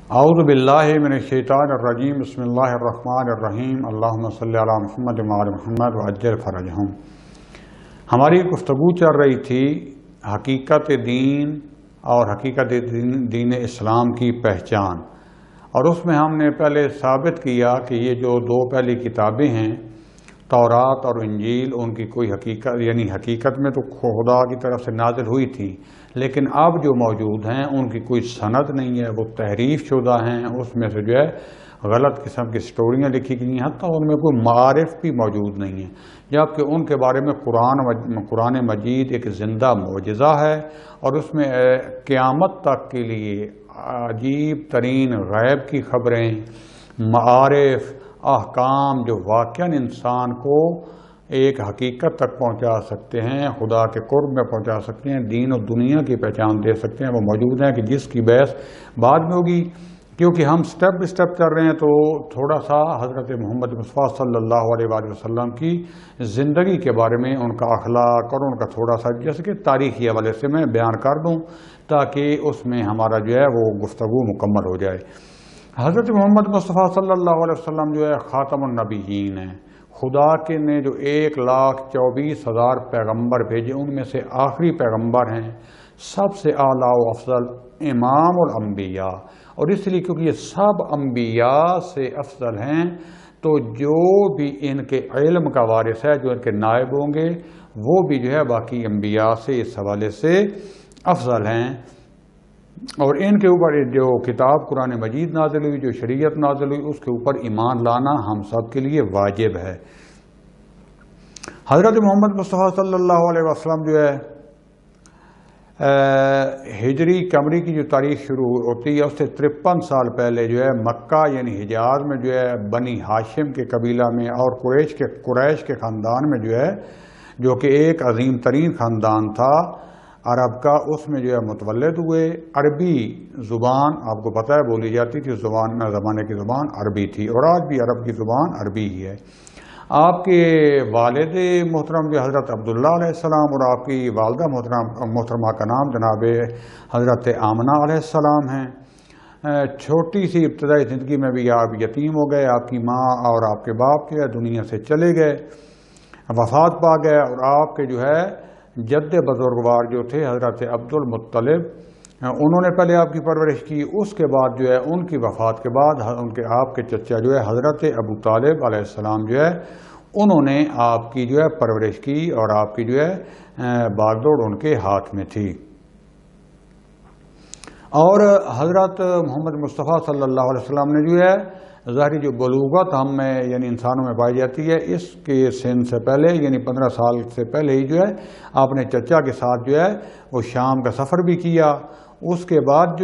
اعوذ باللہ من الشیطان الرجیم بسم اللہ الرحمن الرحیم اللہم صلی علی محمد وعلی محمد وعجل فرجہم۔ ہماری گفتگو چل رہی تھی حقیقت دین اور حقیقت دین اسلام کی پہچان، اور اس میں ہم نے پہلے ثابت کیا کہ یہ جو دو پہلی کتابیں ہیں تورات اور انجیل، ان کی کوئی حقیقت حقیقت میں تو خدا کی طرف سے نازل ہوئی تھی، لیکن اب جو موجود ہیں ان کی کوئی سند نہیں ہے، وہ تحریف شدہ ہیں، اس میں سے غلط قسم کی سٹوریاں لکھی گئی ہیں، حتیٰ ان میں کوئی معارف بھی موجود نہیں ہے، جبکہ ان کے بارے میں قرآن مجید ایک زندہ معجزہ ہے، اور اس میں قیامت تک کے لیے عجیب ترین غیب کی خبریں، معارف، احکام جو واقعاً انسان کو ایک حقیقت تک پہنچا سکتے ہیں، خدا کے قرب میں پہنچا سکتے ہیں، دین و دنیا کی پہچان دے سکتے ہیں، وہ موجود ہیں کہ جس کی بحث بعد میں ہوگی، کیونکہ ہم سٹیپ بائی سٹیپ چل رہے ہیں تو تھوڑا سا حضرت محمد مصطفیٰ صلی اللہ علیہ وآلہ وسلم کی زندگی کے بارے میں، ان کا اخلاق اور ان کا تھوڑا سا جیسے کہ تاریخی حوالے سے میں بیان کر دوں تاکہ اس میں ہمارا وہ گفتگو مکمل ہو جائے۔ حضرت محمد مصطفیٰ صلی اللہ علیہ وسلم خاتم النبیین ہیں، خدا کے نے جو 1,24,000 پیغمبر بھیجے ان میں سے آخری پیغمبر ہیں، سب سے اعلیٰ و افضل امام الانبیاء، اور اس لیے کیونکہ یہ سب انبیاء سے افضل ہیں تو جو بھی ان کے علم کا وارث ہے، جو ان کے نائب ہوں گے، وہ بھی باقی انبیاء سے اس حوالے سے افضل ہیں، اور ان کے اوپر جو کتاب قرآن مجید نازل ہوئی، جو شریعت نازل ہوئی، اس کے اوپر ایمان لانا ہم سب کے لیے واجب ہے۔ حضرت محمد مصطفیٰ صلی اللہ علیہ وسلم ہجری قمری کی جو تاریخ شروع ہوتی ہے اس سے 53 سال پہلے مکہ یعنی حجاز میں بنی ہاشم کے قبیلہ میں اور قریش کے خاندان میں جو کہ ایک عظیم ترین خاندان تھا عرب کا، اس میں متولد ہوئے۔ عربی زبان آپ کو پتہ ہے بولی جاتی تھی، زمانے کی زبان عربی تھی، اور آج بھی عرب کی زبان عربی ہی ہے۔ آپ کے والد محترم حضرت عبداللہ علیہ السلام اور آپ کی والدہ محترمہ کا نام جناب حضرت آمنہ علیہ السلام ہیں۔ چھوٹی سی ابتدائی زندگی میں بھی آپ یتیم ہو گئے، آپ کی ماں اور آپ کے باپ دنیا سے چلے گئے، وفات پا گئے، اور آپ کے جد بزرگوار جو تھے حضرت عبد المطلب، انہوں نے پہلے آپ کی پرورش کی، اس کے بعد ان کی وفات کے بعد آپ کے چچا حضرت ابو طالب علیہ السلام انہوں نے آپ کی پرورش کی، اور آپ کی باغ دوڑ ان کے ہاتھ میں تھی۔ اور حضرت محمد مصطفیٰ صلی اللہ علیہ وسلم نے ظاہری بلوغت ہم میں یعنی انسانوں میں پائی جاتی ہے، اس کے سن سے پہلے یعنی 15 سال سے پہلے ہی آپ نے چچا کے ساتھ وہ شام کا سفر بھی کیا۔ اس کے بعد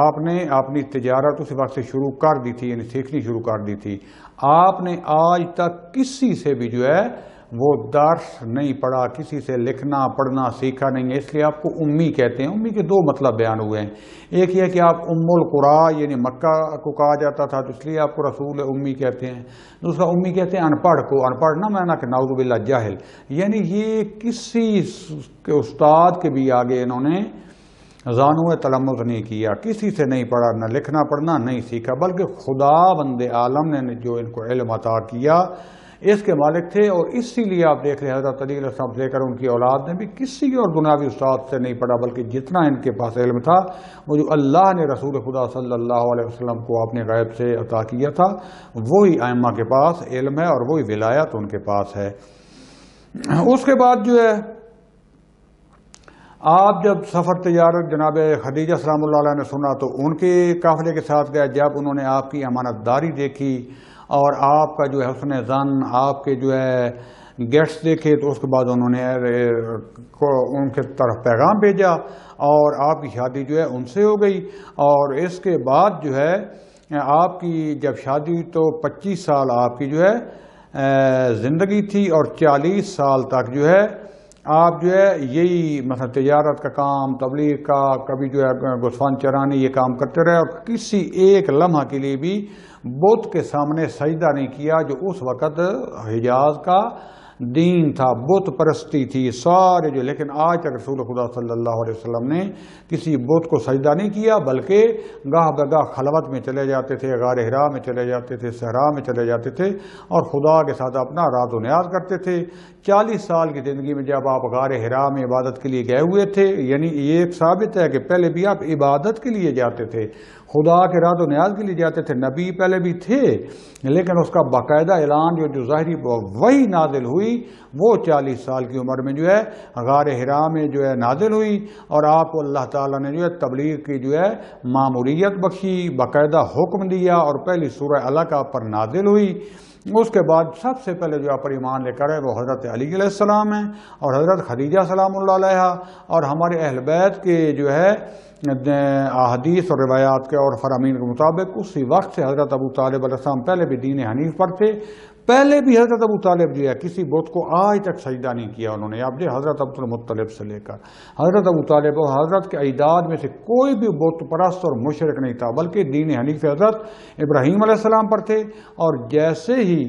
آپ نے اپنی تجارت اسی وقت سے شروع کر دی تھی، یعنی سیکھنی شروع کر دی تھی۔ آپ نے آج تک کسی سے بھی وہ درس نہیں پڑھا، کسی سے لکھنا پڑھنا سیکھا نہیں ہے، اس لیے آپ کو امی کہتے ہیں۔ امی کے دو مطلب بیان ہوئے ہیں، ایک یہ کہ آپ ام القرا یعنی مکہ کو کہا جاتا تھا تو اس لیے آپ کو رسول امی کہتے ہیں، دوسرا امی کہتے ہیں ان پڑھ کو، ان پڑھ نہ مانا کہ نعوذ باللہ جاہل، یعنی یہ کسی استاد کے بھی آگے انہوں نے زانو تلمذ نہیں کیا، کسی سے نہیں پڑھا، نہ لکھنا پڑھنا نہیں سیکھا، بلکہ خدا بند عالم نے جو ان کو علم عطا کیا اس کے مالک تھے۔ اور اسی لیے آپ دیکھ رہے ہیں حضرت علی علیہ السلام سے لے کر ان کی اولاد نے بھی کسی اور دنیاوی استاد سے نہیں پڑھا، بلکہ جتنا ان کے پاس علم تھا وہ جو اللہ نے رسول خدا صلی اللہ علیہ وسلم کو اپنے غیب سے عطا کیا تھا وہی ائمہ کے پاس علم ہے، اور وہی ولایت ان کے پاس ہے۔ اس کے بعد آپ جب سفر تجارت جناب خدیجہ سلام اللہ علیہ نے سنا تو ان کے قافلے کے ساتھ گئے، جب انہوں نے آپ کی امانت داری دیکھی اور آپ کا حسن ظن، آپ کے گیٹس دیکھے، تو اس کے بعد انہوں نے ان کے طرف پیغام بھیجا اور آپ کی شادی ان سے ہو گئی۔ اور اس کے بعد آپ کی جب شادی ہوئی تو 25 سال آپ کی زندگی تھی، اور 40 سال تک آپ یہی مثلا تجارت کا کام، تبلیغ کا، کبھی گوسفند چرانی، یہ کام کرتے رہے، اور کسی ایک لمحہ کے لیے بھی بت کے سامنے سجدہ نہیں کیا، جو اس وقت حجاز کا دین تھا، بت پرستی تھی سارے جو، لیکن آج تک رسول خدا صلی اللہ علیہ وسلم نے کسی بت کو سجدہ نہیں کیا، بلکہ گاہ بگاہ خلوت میں چلے جاتے تھے، غار حرا میں چلے جاتے تھے، صحرا میں چلے جاتے تھے اور خدا کے ساتھ اپنا راز و نیاز کرتے تھے۔ 40 سال کی زندگی میں جب آپ غار حرا میں عبادت کے لیے گئے ہوئے تھے، یعنی یہ ایک ثابت ہے کہ پہلے بھی آپ عبادت کے لیے جاتے تھے، خدا کے راز و نیاز کے لیے جاتے تھے، نبی پہلے بھی تھے، لیکن اس کا باقاعدہ اعلان جو ظاہری وہی نازل ہوئی وہ 40 سال کی عمر میں جو ہے غار حرا میں جو ہے نازل ہوئی، اور آپ کو اللہ تعالیٰ نے جو ہے تبلیغ کی جو ہے ماموریت بخشی، باقاعدہ حکم دیا، اور پہلی سورہ علق آپ پر نازل ہوئی۔ اس کے بعد سب سے پہلے جو آپ پر ایمان لے کر ہے وہ حضرت علی علیہ السلام ہیں، اور حضرت خدیجہ سلام اللہ علیہا، اور ہمارے اہل بیت کے جو ہے احادیث اور روایات کے اور فرامین کے مطابق اسی وقت سے حضرت ابو طالب علیہ السلام پہلے بھی دین حنیف پر تھے، پہلے بھی حضرت ابو طالب جو ہے کسی بت کو آج تک سجدہ نہیں کیا انہوں نے، آپ حضرت عبد المطلب سے لے کر حضرت ابو طالب اور حضرت کے اجداد میں سے کوئی بھی بت پرست اور مشرک نہیں تھا، بلکہ دین حنیف حضرت ابراہیم علیہ السلام پر تھے۔ اور جیسے ہی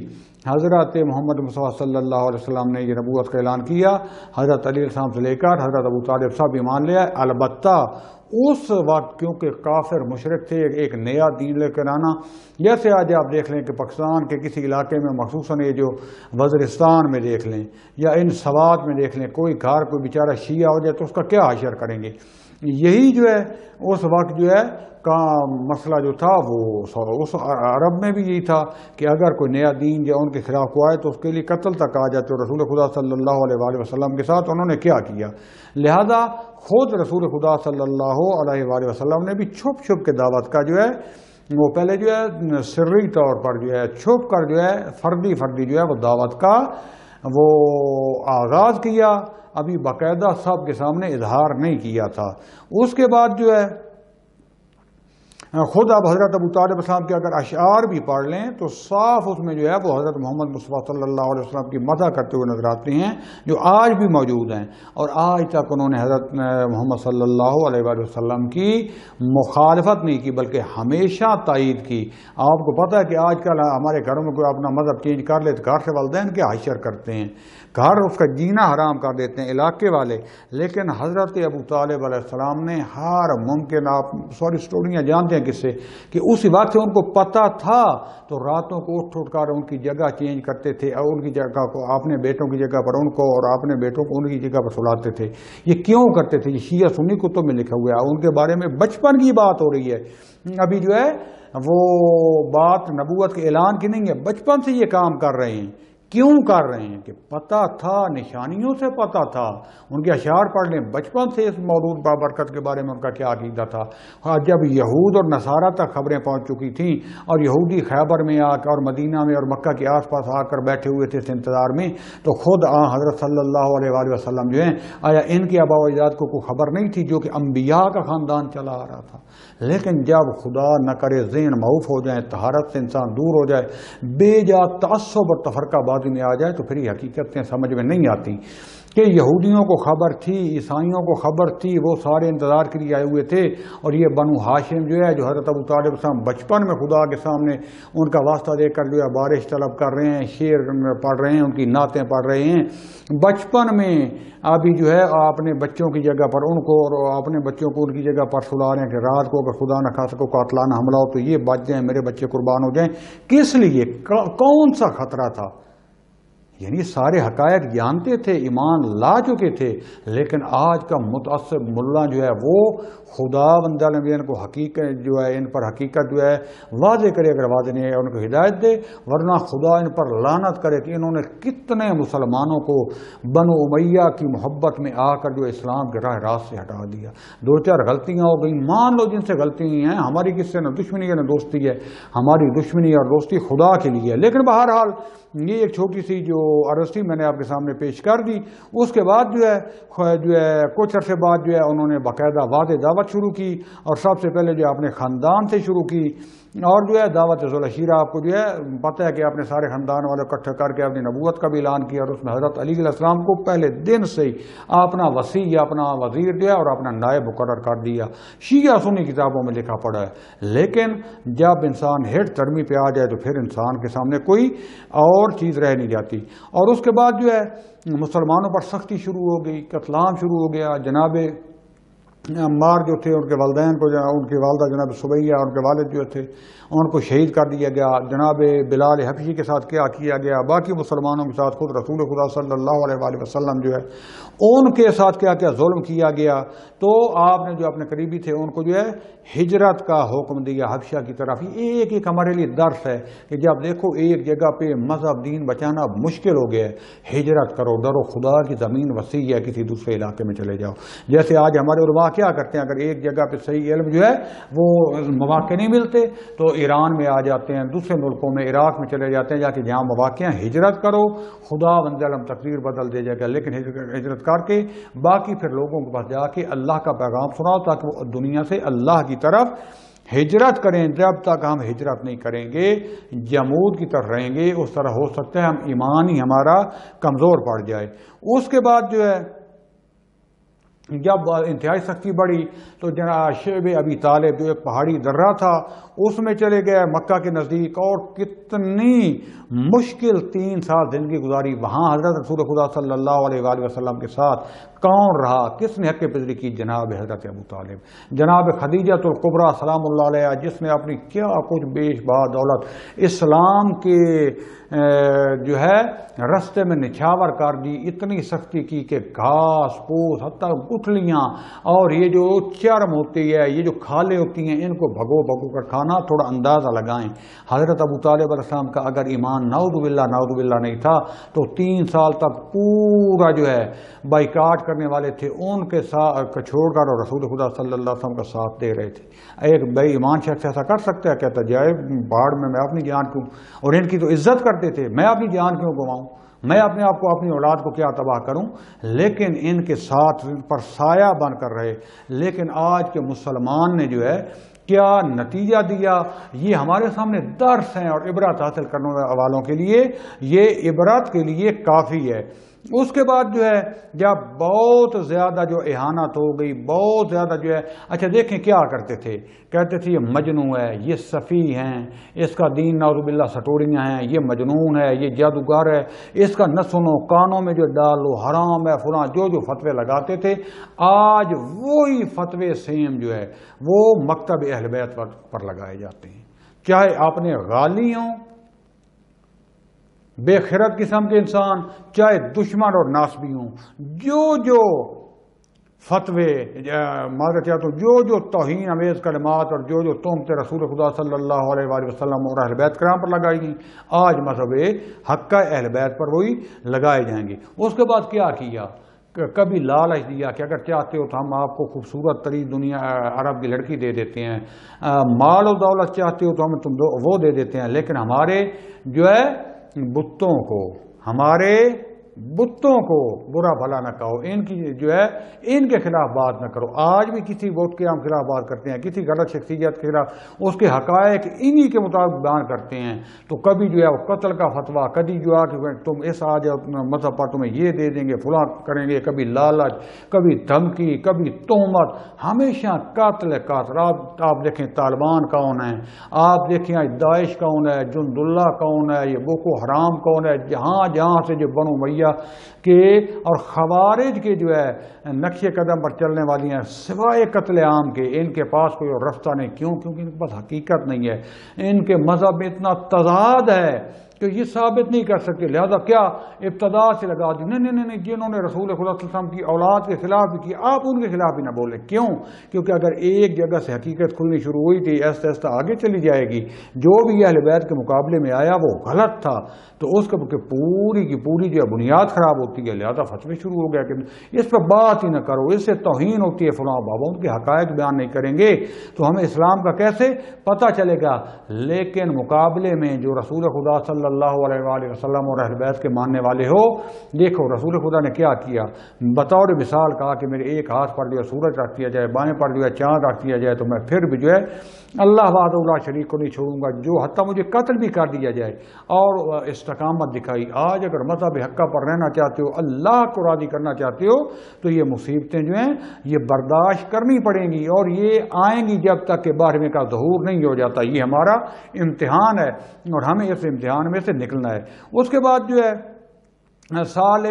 حضرت محمد مصطفیٰ صلی اللہ علیہ وسلم نے یہ نبوت کا اعلان کیا، حضرت علی علیہ السلام سے لے کر حضرت ابو طالب سب ایمان لے آئے، البتہ اس وقت کیونکہ کافر مشرک تھے، ایک نیا دین لے کر آنا، جیسے آج آپ دیکھ لیں کہ پاکستان کے کسی علاقے میں مخصوصاً یہ جو وزیرستان میں دیکھ لیں یا ان سوات میں دیکھ لیں، کوئی گھر کوئی بیچارہ شیعہ ہو جائے تو اس کا کیا حشر کریں گے۔ یہی جو ہے اس وقت جو ہے کا مسئلہ جو تھا وہ اس عرب میں بھی یہی تھا کہ اگر کوئی نیا دین یا ان کے خلاف کو آئے تو اس کے لیے قتل تک آ جاتے، اور رسول خدا صلی اللہ علیہ وآلہ وسلم کے ساتھ انہوں نے کیا کیا، لہذا خود رسول خدا صلی اللہ علیہ وآلہ وسلم نے بھی چھپ چھپ کے دعوت کا جو ہے وہ پہلے جو ہے سری طور پر جو ہے چھپ کر جو ہے فردی جو ہے وہ دعوت کا وہ آغاز کیا، ابھی باقاعدہ سب کے سامنے اظہار نہیں کیا تھا۔ اس کے بعد جو ہے خود اب حضرت ابو طالب السلام کے اگر اشعار بھی پڑھ لیں تو صاف اس میں جو ہے وہ حضرت محمد مصطفیٰ صلی اللہ علیہ وسلم کی مدح کرتے ہوئے نظر آتے ہیں، جو آج بھی موجود ہیں، اور آج تک انہوں نے حضرت محمد صلی اللہ علیہ وسلم کی مخالفت نہیں کی بلکہ ہمیشہ تائید کی۔ آپ کو پتہ ہے کہ آج کل ہمارے گھروں میں کوئی اپنا مذہب چینج کر لے تو گھر سے والدین کے حشر کرتے ہیں، گھر اس کا جینا حرام کر دیتے ہیں علاقے والے، لیکن حضرت ابو طالب علیہ السلام نے ہر ممکن، آپ سوری اسٹوریاں جانتے ہیں کس سے، کہ اسی وقت سے ان کو پتہ تھا تو راتوں کو اٹھ کر ان کی جگہ چینج کرتے تھے، اور ان کی جگہ کو اپنے بیٹوں کی جگہ پر ان کو اور اپنے بیٹوں کو ان کی جگہ پر سلاتے تھے۔ یہ کیوں کرتے تھے؟ یہ شیعہ سنی کتب میں لکھا ہوا ہے، ان کے بارے میں بچپن کی بات ہو رہی ہے، ابھی جو ہے وہ بات نبوت کے اعلان کی نہیں ہے، بچپن سے یہ کام کر رہے ہیں۔ کیوں کر رہے ہیں؟ کہ پتہ تھا، نشانیوں سے پتہ تھا، ان کے اشعار پڑھ لیں، بچپن سے اس مولود بابرکت کے بارے میں ان کا کیا عقیدہ تھا۔ جب یہود اور نصارہ تک خبریں پہنچ چکی تھیں اور یہودی خیبر میں آ کر اور مدینہ میں اور مکہ کے آس پاس آ کر بیٹھے ہوئے تھے اس انتظار میں، تو خود حضرت صلی اللہ علیہ وآلہ وسلم جو ہیں، آیا ان کے آباء و اجداد کو کوئی خبر نہیں تھی جو کہ انبیاء کا خاندان چلا آ رہا تھا؟ لیکن جب خدا نہ کرے ذہن معوف ہو جائے، طہارت سے انسان دور ہو جائے، بے جا تعصب اور تفرقہ بازی میں آ جائے تو پھر یہ حقیقتیں سمجھ میں نہیں آتی کہ یہودیوں کو خبر تھی، عیسائیوں کو خبر تھی، وہ سارے انتظار کے لیے آئے ہوئے تھے، اور یہ بنو ہاشم جو ہے جو حضرت ابو طالب السلام بچپن میں خدا کے سامنے ان کا واسطہ دے کر جو ہے بارش طلب کر رہے ہیں، شعر پڑھ رہے ہیں، ان کی نعتیں پڑھ رہے ہیں، بچپن میں ابھی جو ہے اپنے بچوں کی جگہ پر ان کو اور اپنے بچوں کو ان کی جگہ پر سلا رہے ہیں کہ رات کو اگر خدا نہ خاص کو قاتلانہ حملہ ہو تو یہ بچ جائیں، میرے بچے قربان ہو جائیں۔ کس لیے؟ کون سا خطرہ تھا؟ یعنی سارے حقائق جانتے تھے، ایمان لا چکے تھے، لیکن آج کا متعصب ملا جو ہے وہ خدا بندہ نبیان کو حقیقت جو ہے ان پر حقیقت جو ہے واضح کرے، اگر واضح نہیں ہے ان کو ہدایت دے، ورنہ خدا ان پر لعنت کرے کہ انہوں نے کتنے مسلمانوں کو بنو امیہ کی محبت میں آ کر جو اسلام کے راہ راست سے ہٹا دیا۔ دو چار غلطیاں ہو گئی، مان لو جن سے غلطی ہوئی ہیں، ہماری کس سے نہ دشمنی ہے نہ دوستی ہے، ہماری دشمنی اور دوستی خدا کے لیے ہے، لیکن بہرحال یہ ایک چھوٹی سی جو عرض تھی میں نے آپ کے سامنے پیش کر دی۔ اس کے بعد جو ہے کچھ عرصے بعد جو ہے انہوں نے باقاعدہ واضح دعوت شروع کی، اور سب سے پہلے جو اپنے خاندان سے شروع کی، اور جو ہے دعوت ذوالعشیرہ آپ کو جو ہے پتہ ہے کہ آپ نے سارے خاندان والے اکٹھے کر کے اپنی نبوت کا بھی اعلان کیا، اور اس میں حضرت علی علیہ السلام کو پہلے دن سے ہی اپنا وصی یا اپنا وزیر جو ہے اور اپنا نائب مقرر کر دیا۔ شیعہ سنی کتابوں میں لکھا پڑا ہے، لیکن جب انسان ہیٹ ترمی پہ آ جائے تو پھر انسان کے سامنے کوئی اور اور چیز رہ نہیں جاتی۔ اور اس کے بعد جو ہے مسلمانوں پر سختی شروع ہو گئی، قتل عام شروع ہو گیا۔ جناب عمار جو تھے ان کے والدین کو، ان کی والدہ جناب سمیہ اور ان کے والد جو تھے ان کو شہید کر دیا گیا۔ جناب بلال حبشی کے ساتھ کیا کیا گیا، باقی مسلمانوں کے ساتھ خود رسول خدا صلی اللہ علیہ وآلہ وسلم جو ہے ان کے ساتھ کیا کیا ظلم کیا گیا۔ تو آپ نے جو اپنے قریبی تھے ان کو جو ہے ہجرت کا حکم دیا حبشہ کی طرف۔ ایک ایک ہمارے لیے درس ہے کہ جب دیکھو ایک جگہ پہ مذہب دین بچانا مشکل ہو گیا ہے، ہجرت کرو، درو خدا کی زمین وسیع ہے، کسی دوسرے علاقے میں چلے جاؤ۔ جیسے آج ہمارے علماء کیا کرتے ہیں، اگر ایک جگہ پہ صحیح علم جو ہے وہ مواقع نہیں ملتے تو ایران میں آ جاتے ہیں، دوسرے ملکوں میں، عراق میں چلے جاتے ہیں، جا کے جہاں مواقع ہیں ہجرت کرو، خدا بند علم تقدیر بدل دے جائے گا۔ لیکن ہجرت کر کے باقی پھر لوگوں کے پاس جا کے اللہ کا پیغام سناؤ تاکہ وہ دنیا سے اللہ کی طرف ہجرت کریں۔ جب تک ہم ہجرت نہیں کریں گے، جمود کی طرف رہیں گے، اس طرح ہو سکتا ہے ہم ایمان ہی ہمارا کمزور پڑ جائے۔ اس کے بعد جو ہے جب انتہائی سختی بڑھی تو جناب شعب ابی طالب جو ایک پہاڑی درہ تھا اس میں چلے گئے مکہ کے نزدیک، اور کتنی مشکل 3 سال زندگی گزاری وہاں۔ حضرت رسول خدا صلی اللہ علیہ وآلہ وسلم کے ساتھ کون رہا، کس نے حق پذیری کی؟ جناب حضرت ابو طالب، جناب خدیجہ الکبریٰ سلام اللہ علیہ، جس نے اپنی کیا کچھ بیش بہا دولت اسلام کے جو ہے رستے میں نچھاور کر دی، اتنی سختی کی کہ گھاس پوس حتیٰ گٹھلیاں اور یہ جو چرم ہوتی ہے، یہ جو کھالیں ہوتی ہیں، ان کو بھگو بھگو کر کھانا۔ تھوڑا اندازہ لگائیں حضرت ابو طالب علیہ السلام کا اگر ایمان نعوذ باللہ نہیں تھا تو 3 سال تک پورا جو ہے بائیکاٹ کرنے والے تھے ان کے ساتھ چھوڑ کر اور رسول خدا صلی اللہ علیہ وسلم کا ساتھ دے رہے تھے۔ ایک بے ایمان شخص ایسا کر سکتا ہے؟ کہتا جائے باڑ میں اپنی جان کیوں، اور ان کی تو عزت کرتے تھے، میں اپنی جان کیوں گواؤں، میں اپنے آپ کو اپنی اولاد کو کیا تباہ کروں؟ لیکن ان کے ساتھ پر سایہ بن کر رہے۔ لیکن آج کے مسلمان نے جو ہے کیا نتیجہ دیا، یہ ہمارے سامنے درس ہیں، اور عبرت حاصل کرنے والوں کے لیے یہ عبرت کے لیے کافی ہے۔ اس کے بعد جو ہے جب بہت زیادہ جو اہانت ہو گئی، بہت زیادہ جو ہے، اچھا دیکھیں کیا کرتے تھے، کہتے تھے یہ مجنون ہے، یہ صفی ہیں، اس کا دین نعوذ باللہ سٹوریاں ہیں، یہ مجنون ہے، یہ جادوگر ہے، اس کا نہ سنو، کانوں میں جو ڈالو، حرام ہے، فلاں جو فتوے لگاتے تھے۔ آج وہی فتوے سیم جو ہے وہ مکتب اہل بیت پر لگائے جاتے ہیں، چاہے اپنے غالی ہوں، بے خرد قسم کے انسان، چاہے دشمن اور ناسبی ہوں، جو فتوے معذرت چاہتا ہوں جو توہین امیز کلمات اور جو تہمتیں رسول خدا صلی اللہ علیہ وآلہ وسلم اور اہل بیت کرام پر لگائی گئیں، آج مذہب حق اہل بیت پر وہی لگائے جائیں گے۔ اس کے بعد کیا کیا؟ کبھی لالچ دیا کہ اگر چاہتے ہو تو ہم آپ کو خوبصورت ترین دنیا عرب کی لڑکی دے دیتے ہیں، مال و دولت چاہتے ہو تو ہم تم وہ دے دیتے ہیں، لیکن ہمارے جو ہے ہمارے بتوں کو برا بھلا نہ کہو، ان کی جو ہے ان کے خلاف بات نہ کرو۔ آج بھی کسی بت کے ہم خلاف بات کرتے ہیں، کسی غلط شخصیت کے خلاف اس کے حقائق انہی کے مطابق بیان کرتے ہیں، تو کبھی جو ہے وہ قتل کا فتویٰ، کبھی جو ہے کہ تم اس آج مذہب پر تمہیں یہ دے دیں گے، فلاں کریں گے، کبھی لالچ، کبھی دھمکی، کبھی تہمت، ہمیشہ قتل قاتل۔ آپ دیکھیں طالبان کون ہیں، آپ دیکھیں داعش کون ہے، جند اللہ کون ہے، یہ بوکو حرام کون ہے، جہاں سے جو بنو امیہ کے اور خوارج کے جو ہے نقش قدم پر چلنے والی ہیں، سوائے قتل عام کے ان کے پاس کوئی اور رستہ نہیں۔ کیوں؟ کیونکہ ان کے پاس حقیقت نہیں ہے، ان کے مذہب میں اتنا تضاد ہے کہ یہ ثابت نہیں کر سکتے، لہذا کیا ابتدا سے لگا دی، نہیں جنہوں نے رسول خدا صلی اللہ علیہ وسلم کی اولاد کے خلاف بھی کی، آپ ان کے خلاف بھی نہ بولیں۔ کیوں؟ کیونکہ اگر ایک جگہ سے حقیقت کھلنی شروع ہوئی تھی، ایسا ایسا آگے چلی جائے گی۔ جو بھی اہل بیت کے مقابلے میں آیا وہ غلط تھا، تو اس کے پوری کی پوری جو بنیاد خراب ہوتی ہے، لہذا فتوے شروع ہو گیا کہ اس پر بات ہی نہ کرو، اس سے توہین ہوتی ہے، فلاں بابا ان کے حقائق بیان نہیں کریں گے تو ہمیں اسلام کا کیسے پتہ چلے گا۔ لیکن مقابلے میں جو رسول خدا صلی اللہ علیہ وآلہ وسلم اور اہل بیت کے ماننے والے ہو، دیکھو رسول خدا نے کیا کیا، بطور مثال کہا کہ میرے ایک ہاتھ پر جو ہے سورج رکھ دیا جائے، بائیں پر جو ہے چاند رکھ دیا جائے، تو میں پھر بھی جو ہے اللہ وحدہ لا شریک کو نہیں چھوڑوں گا، جو حتیٰ مجھے قتل بھی کر دیا جائے، اور استقامت دکھائی۔ آج اگر مذہب حقہ پر رہنا چاہتے ہو، اللہ کو راضی کرنا چاہتے ہو، تو یہ مصیبتیں جو ہیں یہ برداشت کرنی پڑیں گی، اور یہ آئیں گی جب تک کہ 12ویں کا ظہور نہیں ہو جاتا۔ یہ ہمارا امتحان ہے، اور ہمیں اس امتحان میں سے نکلنا ہے۔ اس کے بعد جو ہے سال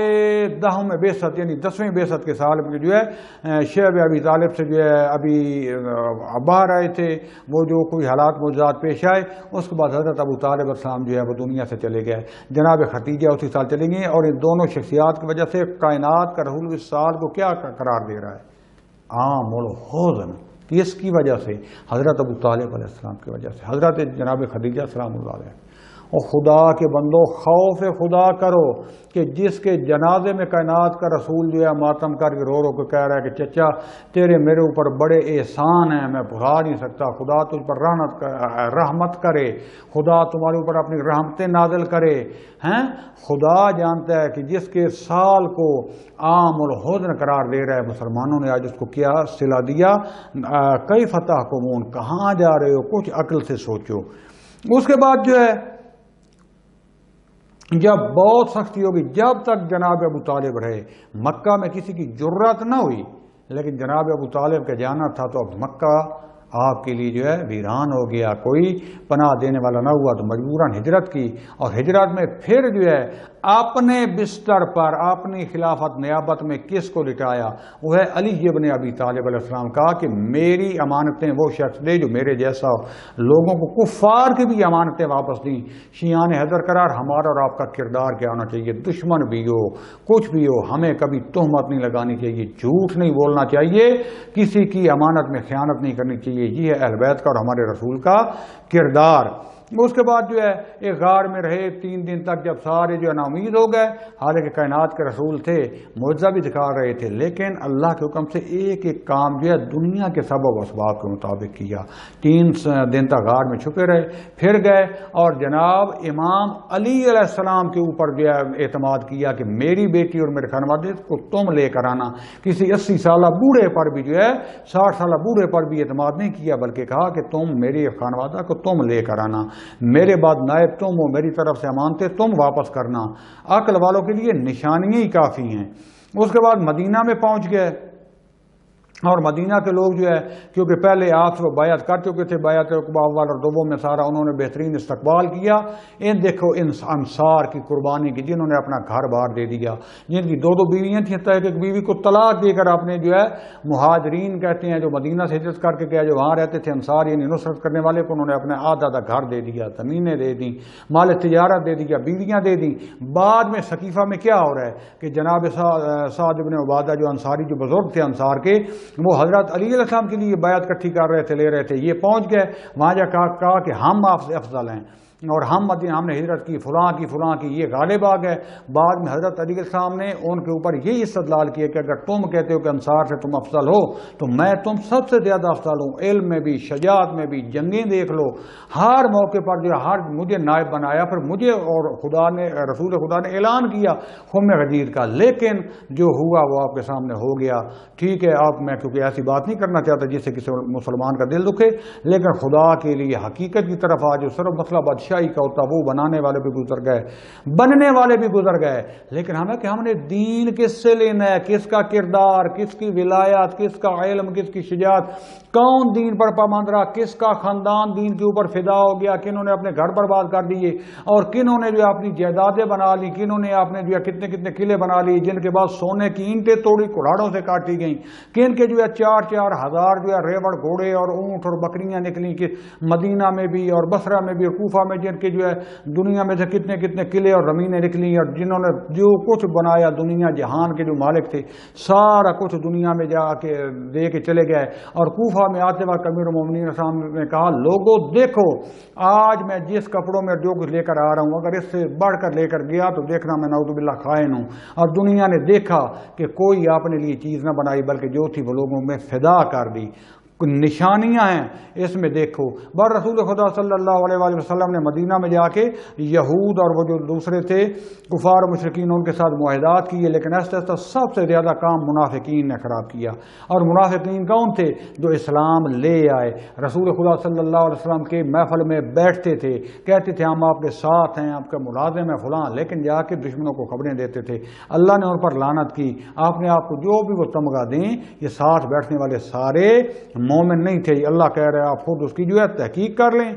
10 میں بعثت یعنی 10ویں بعثت کے سال میں جو ہے شیخ ابی طالب سے جو ہے ابھی باہر آئے تھے، وہ جو کوئی حالات معجزات پیش آئے، اس کے بعد حضرت ابو طالب علیہ السلام جو ہے وہ دنیا سے چلے گئے، جناب خدیجہ اسی سال چلے گئی، اور ان دونوں شخصیات کی وجہ سے کائنات کا رسول اس سال کو کیا قرار دے رہا ہے؟ عام الحزن۔ کس کی وجہ سے؟ حضرت ابو طالب علیہ السلام کی وجہ سے، حضرت جناب خدیجہ سلام اللہ علیہ۔ اور خدا کے بندو خوف خدا کرو کہ جس کے جنازے میں کائنات کا رسول جو ہے ماتم کر کے رو رو کے کہہ رہا ہے کہ چچا تیرے میرے اوپر بڑے احسان ہیں، میں بھلا نہیں سکتا، خدا تجھ پر رحمت کرے، خدا تمہارے اوپر اپنی رحمتیں نازل کرے ہیں۔ خدا جانتا ہے کہ جس کے سال کو عام الحزن قرار دے رہا ہے، مسلمانوں نے آج اس کو کیا صلہ دیا، کئی فتح قمون، کہاں جا رہے ہو؟ کچھ عقل سے سوچو۔ اس کے بعد جو ہے جب بہت سختی ہوگی، جب تک جناب ابو طالب رہے مکہ میں کسی کی جرات نہ ہوئی، لیکن جناب ابو طالب کا جانا تھا تو اب مکہ آپ کے لیے جو ہے ویران ہو گیا، کوئی پناہ دینے والا نہ ہوا، تو مجبوراً ہجرت کی، اور ہجرت میں پھر جو ہے اپنے بستر پر اپنی خلافت نیابت میں کس کو لٹایا؟ وہ ہے علی ابن ابی طالب علیہ السلام۔ کہا کہ میری امانتیں وہ شخص دے جو میرے جیسا ہو، لوگوں کو کفار کی بھی امانتیں واپس دیں، شیعان حیدر قرار ہمارا اور آپ کا کردار کیا ہونا چاہیے؟ دشمن بھی ہو کچھ بھی ہو، ہمیں کبھی تہمت نہیں لگانی چاہیے، جھوٹ نہیں بولنا چاہیے، کسی کی امانت میں خیانت نہیں کرنی چاہیے۔ یہ ہے اہل بیت کا اور ہمارے رسول کا کردار۔ اس کے بعد جو ہے ایک غار میں رہے 3 دن تک، جب سارے جو ہے نا امید ہو گئے، حالانکہ کائنات کے رسول تھے، معجزہ بھی دکھا رہے تھے، لیکن اللہ کے حکم سے ایک ایک کام جو ہے دنیا کے سبب و اسباب کے مطابق کیا۔ 3 دن تک غار میں چھپے رہے، پھر گئے اور جناب امام علی علیہ السلام کے اوپر جو ہے اعتماد کیا کہ میری بیٹی اور میرے خانوادے کو تم لے کر آنا۔ کسی 80 سالہ بوڑھے پر بھی جو ہے 60 سالہ بوڑھے پر بھی اعتماد نہیں کیا، بلکہ کہا کہ تم میری خانوادہ کو تم لے کر آنا، میرے بعد نائب تم ہو، میری طرف سے امانتیں تم واپس کرنا۔ عقل والوں کے لیے نشانیاں ہی کافی ہیں۔ اس کے بعد مدینہ میں پہنچ گئے، اور مدینہ کے لوگ جو ہے کیونکہ پہلے آپ سے وہ بیعت کر چکے تھے، بیعت عقبہ اول اور دوم میں سارا انہوں نے بہترین استقبال کیا۔ دیکھو ان انصار کی قربانی کی، جنہوں نے اپنا گھر بار دے دیا، جن کی 2 بیویاں تھیں، حتیٰ کہ ایک بیوی کو طلاق دے کر اپنے جو ہے مہاجرین کہتے ہیں جو مدینہ سے ہجرت کر کے گئے، جو وہاں رہتے تھے انصار یعنی نصرت کرنے والے کو، انہوں نے اپنے آدھا گھر دے دیا، زمینیں دے دیں، مال تجارت دے دیا، بیویاں دے دیں۔ بعد میں ثقیفہ میں کیا ہو رہا ہے کہ جناب سعد بن عبادہ جو انصاری جو بزرگ تھے انصار کے، وہ حضرت علی علیہ السلام کے لیے بیعت اکٹھی کر رہے تھے، لے رہے تھے۔ یہ پہنچ گئے وہاں جا کہا کہ ہم آپ سے افضل ہیں، اور ہم نے ہجرت کی، فلاں کی، یہ غالب آ گئے۔ بعد میں حضرت علی علیہ السلام نے ان کے اوپر یہی استدلال کیا کہ اگر تم کہتے ہو کہ انصار سے تم افضل ہو تو میں تم سب سے زیادہ افضل ہوں، علم میں بھی، شجاعت میں بھی، جنگیں دیکھ لو، ہر موقع پر جو ہر مجھے نائب بنایا، پھر مجھے اور رسول خدا نے اعلان کیا خم غدیر کا، لیکن جو ہوا وہ آپ کے سامنے ہو گیا۔ ٹھیک ہے، آپ میں کیونکہ ایسی بات نہیں کرنا چاہتا جس سے کسی مسلمان کا دل دکھے، لیکن خدا کے لیے حقیقت کی طرف آج صرف مسئلہ بادشاہ کا ہوتا، وہ بنانے والے بھی گزر گئے، بننے والے بھی گزر گئے، لیکن ہمیں کہ ہم نے دین کس سے لینا ہے، کس کا کردار، کس کی ولایت، کس کا علم، کس کی شجاعت، کون دین پر پابند رہا، کس کا خاندان دین کے اوپر فدا ہو گیا، کنہوں نے اپنے گھر برباد کر دیے اور کنہوں نے جو اپنی جائیدادیں بنا لی، کنہوں نے اپنے جو کتنے کتنے قلعے بنا لی جن کے بعد سونے کی اینٹیں توڑی کلاڑوں سے کاٹی گئیں، کن کے جو ہے 4-4 ہزار جو ہے ریوڑ گھوڑے اور اونٹ اور بکریاں نکلی کہ مدینہ میں بھی اور بصرہ میں بھی اور کوفہ میں، جن کے جو ہے دنیا میں سے کتنے کتنے قلعے اور زمینیں نکلی، اور جنہوں نے جو کچھ بنایا دنیا جہان کے جو مالک تھے سارا کچھ دنیا میں جا کے دے کے چلے گئے۔ اور کوفہ میں آتے وقت امیر المومنین صاحب نے کہا لوگوں دیکھو آج میں جس کپڑوں میں جو کچھ لے کر آ رہا ہوں اگر اس سے بڑھ کر لے کر گیا تو دیکھنا میں نعوذ باللہ خائن ہوں۔ اور دنیا نے دیکھا کہ کوئی اپنے لیے چیز نہ بنائی بلکہ جو تھی وہ لوگوں میں فدا کر دی۔ نشانیاں ہیں اس میں دیکھو۔ بر رسول خدا صلی اللہ علیہ وآلہ وسلم نے مدینہ میں جا کے یہود اور وہ جو دوسرے تھے کفار و مشرکین ان کے ساتھ معاہدات کیے، لیکن ایسا ایسا سب سے زیادہ کام منافقین نے خراب کیا۔ اور منافقین کون تھے؟ جو اسلام لے آئے، رسول خدا صلی اللہ علیہ وسلم کے محفل میں بیٹھتے تھے، کہتے تھے ہم آپ کے ساتھ ہیں، آپ کا ملازم ہے فلاں، لیکن جا کے دشمنوں کو خبریں دیتے تھے۔ اللہ نے ان پر لعنت کی۔ آپ نے آپ کو جو بھی وہ تمغہ دیں، یہ ساتھ بیٹھنے والے سارے مومن نہیں تھے، اللہ کہہ رہا ہے آپ خود اس کی جو ہے تحقیق کر لیں۔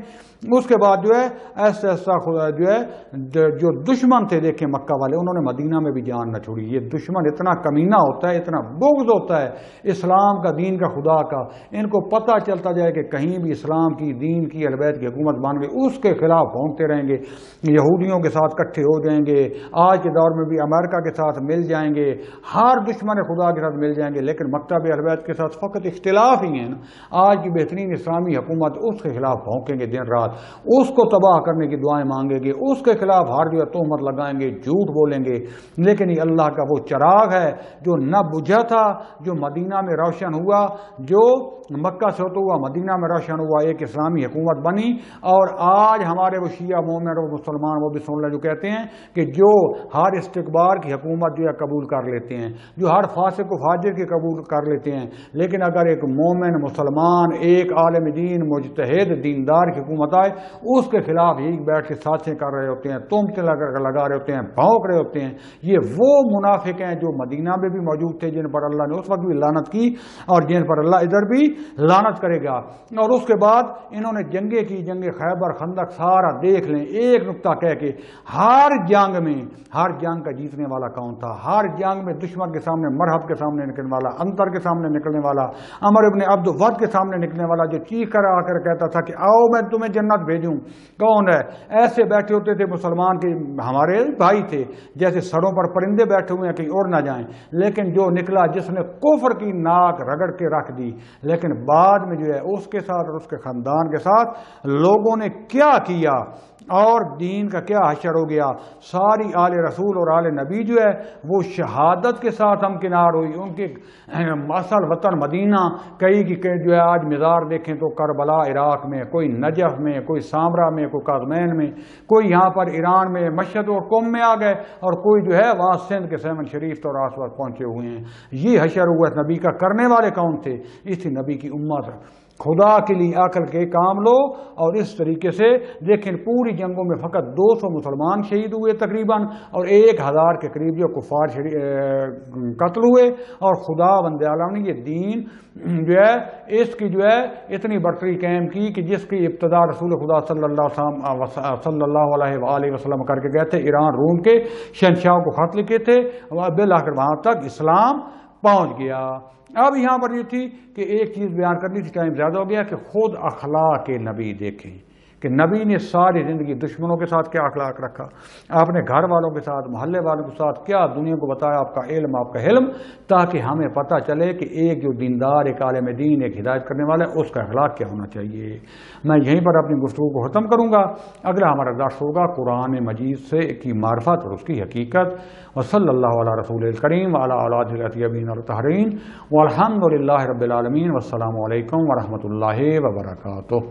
اس کے بعد جو ہے ایسا ایسا خدا جو ہے جو دشمن تھے دیکھیں مکہ والے، انہوں نے مدینہ میں بھی جان نہ چھوڑی۔ یہ دشمن اتنا کمینہ ہوتا ہے، اتنا بغض ہوتا ہے اسلام کا، دین کا، خدا کا، ان کو پتہ چلتا جائے کہ کہیں بھی اسلام کی، دین کی، اہل بیت کی حکومت بن گئی، اس کے خلاف بھونکتے رہیں گے، یہودیوں کے ساتھ اکٹھے ہو جائیں گے، آج کے دور میں بھی امریکہ کے ساتھ مل جائیں گے، ہر دشمن خدا کے ساتھ مل جائیں گے، لیکن مکتب اہل بیت کے ساتھ فقط اختلاف ہی ہے نا۔ آج کی بہترین اسلامی حکومت اس کے خلاف بھونکیں گے دن رات، اس کو تباہ کرنے کی دعائیں مانگیں گے، اس کے خلاف ہر جو تہمت لگائیں گے، جھوٹ بولیں گے، لیکن یہ اللہ کا وہ چراغ ہے جو نہ بجھا تھا، جو مدینہ میں روشن ہوا، جو مکہ سے ہوتا ہوا مدینہ میں روشن ہوا، ایک اسلامی حکومت بنی۔ اور آج ہمارے وہ شیعہ مومن اور مسلمان وہ بھی سن لیں جو کہتے ہیں کہ جو ہر استکبار کی حکومت جو ہے قبول کر لیتے ہیں، جو ہر فاسق و فاجر کی قبول کر لیتے ہیں، لیکن اگر ایک مومن مسلمان، ایک عالم دین مجتہد دیندار کی حکومت آئے، اس کے خلاف یہی بیٹھ کے سازشیں کر رہے ہوتے ہیں، تہمتیں لگا رہے ہوتے ہیں، بھونک رہے ہوتے ہیں۔ یہ وہ منافق ہیں جو مدینہ میں بھی موجود تھے، جن پر اللہ نے اس وقت بھی لعنت کی اور جن پر اللہ ادھر بھی لعنت کرے گا۔ اور اس کے بعد انہوں نے جنگیں کی، جنگ خیبر، خندق، سارا دیکھ لیں، ایک نقطہ کہہ کے ہر جنگ میں، ہر جنگ کا جیتنے والا کون تھا؟ ہر جنگ میں دشمن کے سامنے، مرحب کے سامنے نکلنے والا، انتر کے سامنے نکلنے والا، عمر ابن عبد ود کے سامنے نکلنے والا، جو چیخ کر آ کر کہتا تھا کہ آؤ میں تمہیں جنت بھیجوں، کون ہے؟ ایسے بیٹھے ہوتے تھے مسلمان کے ہمارے بھائی تھے، جیسے سروں پر پرندے بیٹھے ہوئے ہیں کہیں اڑ نہ جائیں، لیکن جو نکلا جس نے کفر کی ناک رگڑ کے رکھ دی، لیکن بعد میں جو ہے اس کے ساتھ اور اس کے خاندان کے ساتھ لوگوں نے کیا کیا اور دین کا کیا حشر ہو گیا۔ ساری آل رسول اور آل نبی جو ہے وہ شہادت کے ساتھ ہمکنار ہوئی، ان کے اصل وطن مدینہ، کئی کی جو ہے آج مزار دیکھیں تو کربلا عراق میں، کوئی نجف میں، کوئی سامرا میں، کوئی کاظمین میں، کوئی یہاں پر ایران میں مشہد اور قم میں آ گئے، اور کوئی جو ہے وہاں سندھ کے سیمن شریف تو آس پاس پہنچے ہوئے ہیں۔ یہ حشر ہوا نبی کا کرنے والے کون تھے؟ اس نبی کی امت۔ خدا کے لیے عقل کے کام لو، اور اس طریقے سے دیکھیں پوری جنگوں میں فقط 200 مسلمان شہید ہوئے تقریباً، اور 1000 کے قریب جو کفار قتل ہوئے، اور خدا بند عالم نے یہ دین جو ہے اس کی جو ہے اتنی برتری قائم کی کہ جس کی ابتدا رسول خدا صلی اللہ علیہ وآلہ وسلم کر کے گئے تھے، ایران روم کے شہنشاہوں کو خط لکھے تھے، بالآخر وہاں تک اسلام پہنچ گیا۔ اب یہاں پر یہ تھی کہ ایک چیز بیان کرنی تھی، ٹائم زیادہ ہو گیا، کہ خود اخلاق نبی دیکھیں کہ نبی نے ساری زندگی دشمنوں کے ساتھ کیا اخلاق رکھا، اپنے گھر والوں کے ساتھ، محلے والوں کے ساتھ کیا دنیا کو بتایا، آپ کا علم، آپ کا حلم، تاکہ ہمیں پتہ چلے کہ ایک جو دیندار، ایک عالم دین، ایک ہدایت کرنے والا ہے، اس کا اخلاق کیا ہونا چاہیے۔ میں یہیں پر اپنی گفتگو کو ختم کروں گا۔ اگلا ہمارا درس ہوگا قرآن مجید سے کی معرفت اور اس کی حقیقت۔ وصلی اللہ علی رسول الکریم وعلی آلہ الاطہرین الطاہرین والحمد للہ رب العالمین، والسلام علیکم ورحمۃ اللہ وبرکاتہ۔